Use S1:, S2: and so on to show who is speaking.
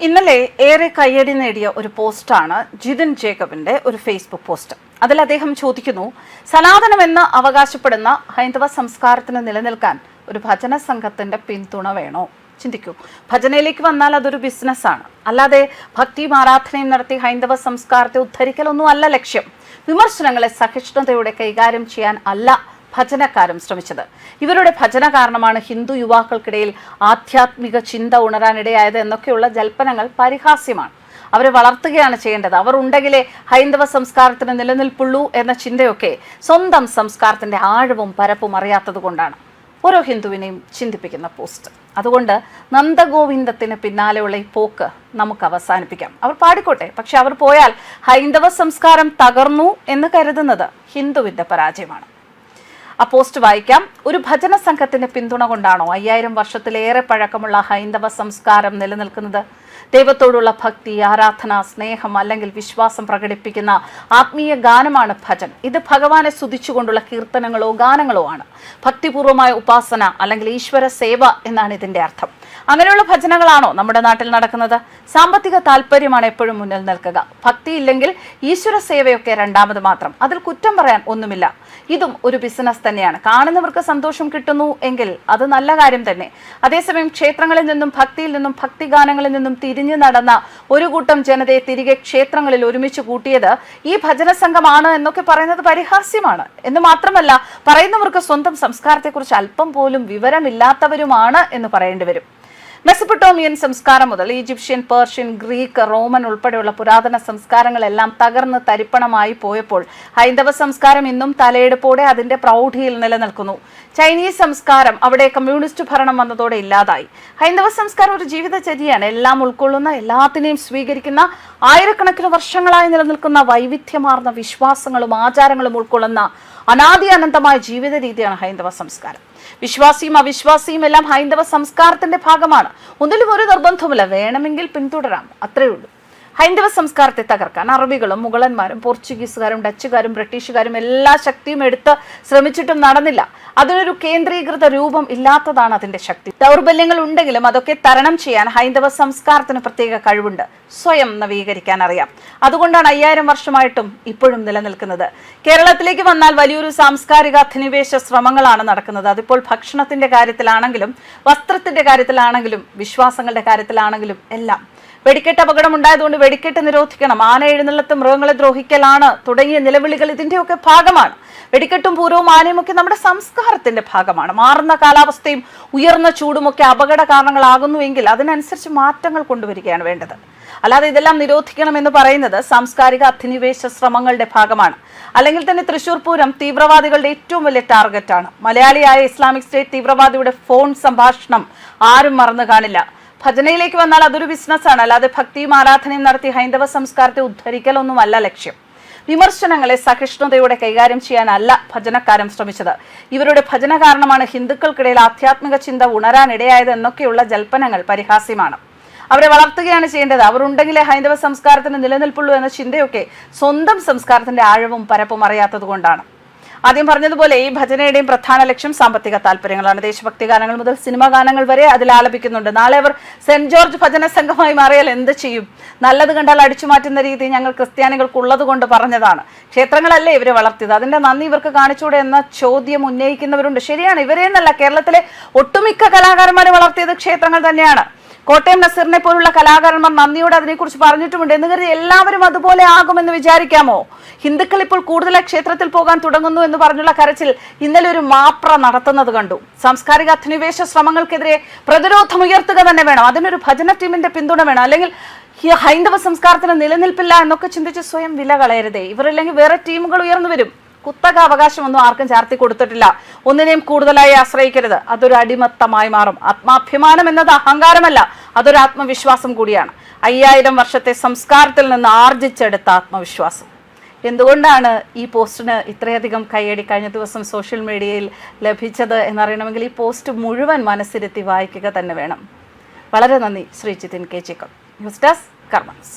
S1: ഇന്നലെ ഏറെ കയ്യടി നേടിയ ഒരു പോസ്റ്റാണ് ജിതിൻ ജേക്കബിന്റെ ഒരു ഫേസ്ബുക്ക് പോസ്റ്റ്. അതിൽ അദ്ദേഹം ചോദിക്കുന്നു, സനാതനമെന്ന് അവകാശപ്പെടുന്ന ഹൈന്ദവ സംസ്കാരത്തിന് നിലനിൽക്കാൻ ഒരു ഭജന സംഘത്തിന്റെ പിന്തുണ വേണോ? ചിന്തിക്കൂ, ഭജനയിലേക്ക് വന്നാൽ അതൊരു ബിസിനസ്സാണ്, അല്ലാതെ ഭക്തിയും ആരാധനയും നടത്തി ഹൈന്ദവ സംസ്കാരത്തെ ഉദ്ധരിക്കലൊന്നും അല്ല ലക്ഷ്യം. വിമർശനങ്ങളെ സഹിഷ്ണുതയോടെ കൈകാര്യം ചെയ്യാൻ അല്ല ഭജനക്കാരും ശ്രമിച്ചത്. ഇവരുടെ ഭജന കാരണമാണ് ഹിന്ദു യുവാക്കൾക്കിടയിൽ ആധ്യാത്മിക ചിന്ത ഉണരാനിടയായത് എന്നൊക്കെയുള്ള ജൽപ്പനങ്ങൾ പരിഹാസ്യമാണ്. അവരെ വളർത്തുകയാണ് ചെയ്യേണ്ടത്. അവർ ഉണ്ടെങ്കിലേ ഹൈന്ദവ സംസ്കാരത്തിന് നിലനിൽപ്പുള്ളൂ എന്ന ചിന്തയൊക്കെ സ്വന്തം സംസ്കാരത്തിന്റെ ആഴവും പരപ്പും അറിയാത്തത് കൊണ്ടാണ് ഓരോ ഹിന്ദുവിനെയും ചിന്തിപ്പിക്കുന്ന പോസ്റ്റ്. അതുകൊണ്ട് നന്ദഗോവിന്ദത്തിന് പിന്നാലെയുള്ള ഈ പോക്ക് നമുക്ക് അവസാനിപ്പിക്കാം. അവർ പാടിക്കോട്ടെ, പക്ഷെ അവർ പോയാൽ ഹൈന്ദവ സംസ്കാരം തകർന്നു എന്ന് കരുതുന്നത് ഹിന്ദുവിന്റെ പരാജയമാണ്. ആ പോസ്റ്റ് വായിക്കാം. ഒരു ഭജന സംഘത്തിന്റെ പിന്തുണ കൊണ്ടാണോ 5000 വർഷത്തിലേറെ പഴക്കമുള്ള ഹൈന്ദവ സംസ്കാരം നിലനിൽക്കുന്നത്? ദൈവത്തോടുള്ള ഭക്തി, ആരാധന, സ്നേഹം അല്ലെങ്കിൽ വിശ്വാസം പ്രകടിപ്പിക്കുന്ന ആത്മീയ ഗാനമാണ് ഭജൻ. ഇത് ഭഗവാനെ സ്തുതിച്ചുകൊണ്ടുള്ള കീർത്തനങ്ങളോ ഗാനങ്ങളോ ആണ്. ഭക്തിപൂർവമായ ഉപാസന അല്ലെങ്കിൽ ഈശ്വര സേവ എന്നാണ് ഇതിന്റെ അർത്ഥം. അങ്ങനെയുള്ള ഭജനകളാണോ നമ്മുടെ നാട്ടിൽ നടക്കുന്നത്? സാമ്പത്തിക താല്പര്യമാണ് എപ്പോഴും മുന്നിൽ നിൽക്കുക. ഭക്തി ഇല്ലെങ്കിൽ ഈശ്വര സേവയൊക്കെ രണ്ടാമത് മാത്രം. അതിൽ കുറ്റം പറയാൻ ഒന്നുമില്ല. ഇതും ഒരു ബിസിനസ് തന്നെയാണ്. കാണുന്നവർക്ക് സന്തോഷം കിട്ടുന്നു എങ്കിൽ അത് നല്ല കാര്യം തന്നെ. അതേസമയം ക്ഷേത്രങ്ങളിൽ നിന്നും ഭക്തിയിൽ നിന്നും ഭക്തിഗാനങ്ങളിൽ നിന്നും തിരിഞ്ഞു നടന്ന ഒരു കൂട്ടം ജനതയെ തിരികെ ക്ഷേത്രങ്ങളിൽ ഒരുമിച്ച് കൂട്ടിയത് ഈ ഭജന സംഘമാണ് എന്നൊക്കെ പറയുന്നത് പരിഹാസ്യമാണ്. എന്ന് മാത്രമല്ല, പറയുന്നവർക്ക് സ്വന്തം സംസ്കാരത്തെക്കുറിച്ച് അല്പം പോലും വിവരമില്ലാത്തവരുമാണ് എന്ന് പറയേണ്ടി വരും. മെസപ്പൊട്ടോമിയൻ സംസ്കാരം മുതൽ ഈജിപ്ഷ്യൻ, പേർഷ്യൻ, ഗ്രീക്ക്, റോമൻ ഉൾപ്പെടെയുള്ള പുരാതന സംസ്കാരങ്ങളെല്ലാം തകർന്ന് തരിപ്പണമായി പോയപ്പോൾ ഹൈന്ദവ സംസ്കാരം ഇന്നും തലയെടുപ്പോടെ അതിന്റെ പ്രൗഢിയിൽ നിലനിൽക്കുന്നു. ചൈനീസ് സംസ്കാരം അവിടെ കമ്മ്യൂണിസ്റ്റ് ഭരണം വന്നതോടെ ഇല്ലാതായി. ഹൈന്ദവ സംസ്കാരം ഒരു ജീവിതചര്യയാണ്. എല്ലാം ഉൾക്കൊള്ളുന്ന, എല്ലാത്തിനെയും സ്വീകരിക്കുന്ന, ആയിരക്കണക്കിന് വർഷങ്ങളായി നിലനിൽക്കുന്ന വൈവിധ്യമാർന്ന വിശ്വാസങ്ങളും ആചാരങ്ങളും ഉൾക്കൊള്ളുന്ന അനാദി അനന്തമായ ജീവിത രീതിയാണ് ഹൈന്ദവ സംസ്കാരം. വിശ്വാസിയും അവിശ്വാസിയും എല്ലാം ഹൈന്ദവ സംസ്കാരത്തിന്റെ ഭാഗമാണ്. ഒന്നിലും ഒരു നിർബന്ധവുമില്ല, വേണമെങ്കിൽ പിന്തുടരാം, അത്രയേ ഉള്ളൂ. ഹൈന്ദവ സംസ്കാരത്തെ തകർക്കാൻ അറബികളും മുഗളന്മാരും പോർച്ചുഗീസുകാരും ഡച്ചുകാരും ബ്രിട്ടീഷുകാരും എല്ലാ ശക്തിയും എടുത്ത് ശ്രമിച്ചിട്ടും നടന്നില്ല. അതിനൊരു കേന്ദ്രീകൃത രൂപം ഇല്ലാത്തതാണ് അതിന്റെ ശക്തി. ദൗർബല്യങ്ങൾ ഉണ്ടെങ്കിലും അതൊക്കെ തരണം ചെയ്യാൻ ഹൈന്ദവ സംസ്കാരത്തിന് പ്രത്യേക കഴിവുണ്ട്. സ്വയം നവീകരിക്കാൻ അറിയാം. അതുകൊണ്ടാണ് 5000 വർഷമായിട്ടും ഇപ്പോഴും നിലനിൽക്കുന്നത്. കേരളത്തിലേക്ക് വന്നാൽ വലിയൊരു സാംസ്കാരിക അധിനിവേശ ശ്രമങ്ങളാണ് നടക്കുന്നത്. അതിപ്പോൾ ഭക്ഷണത്തിന്റെ കാര്യത്തിലാണെങ്കിലും വസ്ത്രത്തിന്റെ കാര്യത്തിലാണെങ്കിലും വിശ്വാസങ്ങളുടെ കാര്യത്തിലാണെങ്കിലും എല്ലാം. വെടിക്കെട്ട് അപകടം ഉണ്ടായതുകൊണ്ട് വെടിക്കെട്ട് നിരോധിക്കണം, ആന എഴുന്നള്ളത്ത് മൃഗങ്ങളെ ദ്രോഹിക്കലാണ് തുടങ്ങിയ നിലവിളികൾ ഇതിന്റെയൊക്കെ ഭാഗമാണ്. വെടിക്കെട്ടും പൂരവും ആനയും ഒക്കെ നമ്മുടെ സംസ്കാരത്തിന്റെ ഭാഗമാണ്. മാറുന്ന കാലാവസ്ഥയും ഉയർന്ന ചൂടുമൊക്കെ അപകട കാരണങ്ങളാകുന്നുവെങ്കിൽ അതിനനുസരിച്ച് മാറ്റങ്ങൾ കൊണ്ടുവരികയാണ് വേണ്ടത്. അല്ലാതെ ഇതെല്ലാം നിരോധിക്കണമെന്ന് പറയുന്നത് സാംസ്കാരിക അധിനിവേശ ശ്രമങ്ങളുടെ ഭാഗമാണ്. അല്ലെങ്കിൽ തന്നെ തൃശൂർ പൂരം തീവ്രവാദികളുടെ ഏറ്റവും വലിയ ടാർഗറ്റാണ്. മലയാളിയായ ഇസ്ലാമിക് സ്റ്റേറ്റ് തീവ്രവാദിയുടെ ഫോൺ സംഭാഷണം ആരും മറന്നു കാണില്ല. ഭജനയിലേക്ക് വന്നാൽ അതൊരു ബിസിനസ്സാണ്, അല്ലാതെ ഭക്തിയും ആരാധനയും നടത്തി ഹൈന്ദവ സംസ്കാരത്തെ ഉദ്ധരിക്കലൊന്നുമല്ല ലക്ഷ്യം. വിമർശനങ്ങളെ സഹിഷ്ണുതയോടെ കൈകാര്യം ചെയ്യാനല്ല ഭജനക്കാരും ശ്രമിച്ചത്. ഇവരുടെ ഭജന കാരണമാണ് ഹിന്ദുക്കൾക്കിടയിൽ ആധ്യാത്മിക ചിന്ത ഉണരാനിടയായത് എന്നൊക്കെയുള്ള ജൽപ്പനങ്ങൾ പരിഹാസ്യമാണ്. അവരെ വളർത്തുകയാണ് ചെയ്യേണ്ടത്. അവർ ഉണ്ടെങ്കിലേ ഹൈന്ദവ സംസ്കാരത്തിന് നിലനിൽപ്പുള്ളൂ എന്ന ചിന്തയൊക്കെ സ്വന്തം സംസ്കാരത്തിന്റെ ആഴവും പരപ്പും അറിയാത്തത് കൊണ്ടാണ്. ആദ്യം പറഞ്ഞതുപോലെ ഈ ഭജനയുടെയും പ്രധാന ലക്ഷ്യം സാമ്പത്തിക താല്പര്യങ്ങളാണ്. ദേശഭക്തി ഗാനങ്ങൾ മുതൽ സിനിമാ ഗാനങ്ങൾ വരെ അതിൽ ആലപിക്കുന്നുണ്ട്. നാളെ അവർ സെന്റ് ജോർജ് ഭജന സംഘമായി മാറിയാൽ എന്ത് ചെയ്യും? നല്ലത് കണ്ടാൽ അടിച്ചു മാറ്റുന്ന രീതി ഞങ്ങൾ ക്രിസ്ത്യാനികൾക്കുള്ളത് കൊണ്ട് പറഞ്ഞതാണ്. ക്ഷേത്രങ്ങളല്ലേ ഇവരെ വളർത്തിയത്, അതിന്റെ നന്ദി ഇവർക്ക് കാണിച്ചൂടെ എന്ന ചോദ്യം ഉന്നയിക്കുന്നവരുണ്ട്. ശരിയാണ്, ഇവരെന്നല്ല, കേരളത്തിലെ ഒട്ടുമിക്ക കലാകാരന്മാരെ വളർത്തിയത് ക്ഷേത്രങ്ങൾ തന്നെയാണ്. കോട്ടയം നസീറിനെ പോലുള്ള കലാകാരന്മാർ നന്ദിയോടെ അതിനെക്കുറിച്ച് പറഞ്ഞിട്ടുമുണ്ട്. എന്ന് കരുതി എല്ലാവരും അതുപോലെ ആകുമെന്ന് വിചാരിക്കാമോ? ഹിന്ദുക്കൾ ഇപ്പോൾ കൂടുതലായി ക്ഷേത്രത്തിൽ പോകാൻ തുടങ്ങുന്നു എന്ന് പറഞ്ഞുള്ള കരച്ചിൽ ഇന്നലെ ഒരു മാപ്ര നടത്തുന്നത് കണ്ടു. സാംസ്കാരിക അധിനിവേശ ശ്രമങ്ങൾക്കെതിരെ പ്രതിരോധമുയർത്തുക തന്നെ വേണം. അതിനൊരു ഭജന ടീമിന്റെ പിന്തുണ വേണം. അല്ലെങ്കിൽ ഹൈന്ദവ സംസ്കാരത്തിന് നിലനിൽപ്പില്ല എന്നൊക്കെ ചിന്തിച്ച് സ്വയം വില കളയരുതേ. ഇവരില്ലെങ്കിൽ വേറെ ടീമുകൾ ഉയർന്നു വരും. കുത്തക അവകാശമൊന്നും ആർക്കും ചാർത്തി കൊടുത്തിട്ടില്ല. ഒന്നിനെയും കൂടുതലായി ആശ്രയിക്കരുത്, അതൊരു അടിമത്തമായി മാറും. ആത്മാഭിമാനം എന്നത് അഹങ്കാരമല്ല, അതൊരു ആത്മവിശ്വാസം കൂടിയാണ്. 5000 വർഷത്തെ സംസ്കാരത്തിൽ നിന്ന് ആർജിച്ചെടുത്ത ആത്മവിശ്വാസം. എന്തുകൊണ്ടാണ് ഈ പോസ്റ്റിന് ഇത്രയധികം കയ്യടി കഴിഞ്ഞ ദിവസം സോഷ്യൽ മീഡിയയിൽ ലഭിച്ചത് എന്നറിയണമെങ്കിൽ ഈ പോസ്റ്റ് മുഴുവൻ മനസ്സിരുത്തി വായിക്കുക തന്നെ വേണം. വളരെ നന്ദി Shri Jithin K Jacob. News desk കർമ്മസ്.